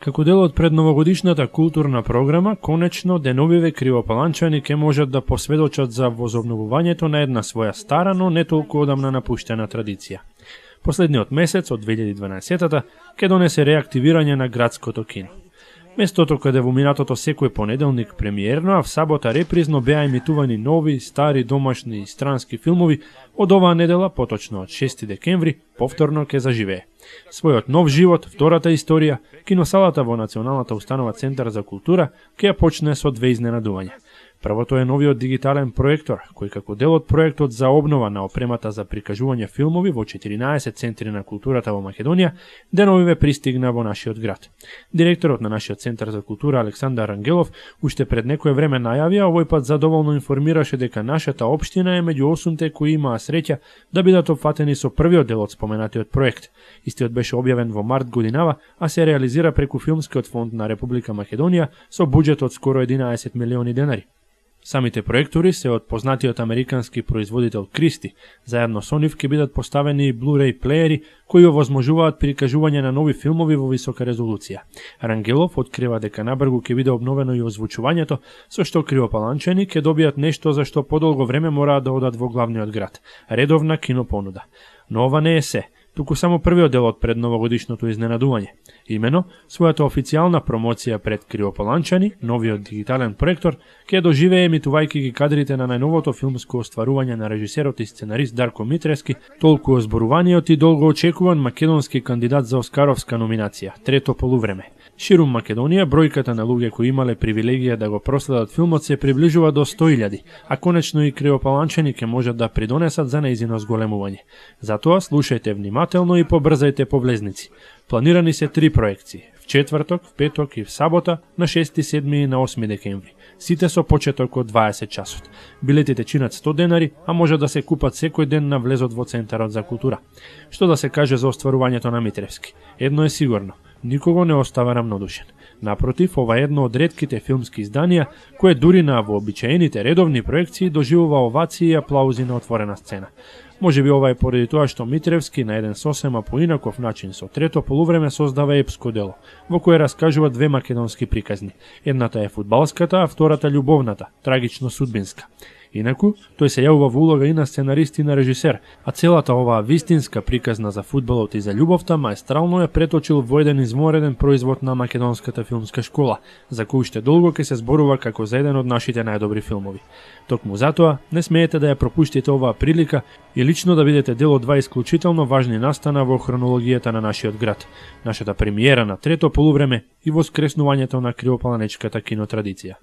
Како дел од предновогодишната културна програма, конечно деновиве кривопаланчани ќе можат да посведочат за возобновувањето на една своја стара, но не толку одамна напуштена традиција. Последниот месец од 2012-та ќе донесе реактивирање на градското кино. Местото каде во минатото секој понеделник премиерно, а в сабота репризно беа емитувани нови, стари, домашни и странски филмови, од оваа недела, поточно од 6 декември, повторно ќе заживее. Својот нов живот, втората историја, киносалата во Националната установа Центар за култура ќе ја почне со две изненадувања. Првото е новиот дигитален проектор, кој како дел од проектот за обнова на опремата за прикажување филмови во 14 центри на културата во Македонија, деновиве пристигна во нашиот град. Директорот на нашиот Центар за култура Александар Ангелов уште пред некое време најавија, овој пат задоволно информираше дека нашата општина е меѓу 8-те кои имаа среќа да бидат опфатени со првиот дел од споменатиот проект. Истиот беше објавен во март годинава, а се реализира преку Филмскиот фонд на Република Македонија со буџет од скоро 11 милиони денари. Самите проектори се од познатиот американски производител Кристи. Заедно со нив ќе бидат поставени и Blu-ray плеери кои овозможуваат прикажување на нови филмови во висока резолуција. Рангелов открива дека набрзо ќе биде обновено и озвучувањето, со што кривопаланчани ќе добијат нешто за што подолго време мораат да одат во главниот град – редовна кинопонуда. Но ова не е се, туку само првиот дел од предновогодишното изненадување. Имено, својата официјална промоција пред кривопаланчани, новиот дигитален проектор, ќе доживее емитувајќи ги кадрите на најновото филмско остварување на режисерот и сценарист Дарко Митревски, толку озборуваниот и долго очекуван македонски кандидат за Оскаровска номинација, трето полувреме. Ширум Македонија, бројката на луѓе кои имале привилегија да го проследат филмот се приближува до 100.000, а конечно и кривопаланчани ќе можат да придонесат за нејзино зголемување. Затоа слушајте внимателно и побрзајте по влезници. Планирани се 3 проекции, в четврток, в петок и в сабота на 6, 7 и на 8 декември. Сите со почеток од 20 часот. Билетите чинат 100 денари, а може да се купат секој ден на влезот во Центарот за култура. Што да се каже за остварувањето на Митревски? Едно е сигурно, никого не остава рамнодушен. Напротив, ова е едно од ретките филмски изданија, кое дури на вообичаените редовни проекции доживува овации и аплаузи на отворена сцена. Може би ова е поради тоа што Митревски на еден сосема поинаков начин со трето полувреме создава епско дело, во кое раскажува две македонски приказни. Едната е фудбалската, а втората љубовната, трагично судбинска. Инаку, тој се јавува во улога и на сценарист и на режисер, а целата оваа вистинска приказна за фудбалот и за љубовта маестрално ја преточил во еден измореден производ на македонската филмска школа, за кој уште долго ќе се зборува како за еден од нашите најдобри филмови. Токму затоа, не смеете да ја пропуштите оваа прилика и лично да бидете дел од два исклучително важни настана во хронологијата на нашиот град, нашата премиера на трето полувреме и воскреснувањето на кривопаланечката кинотрадиција.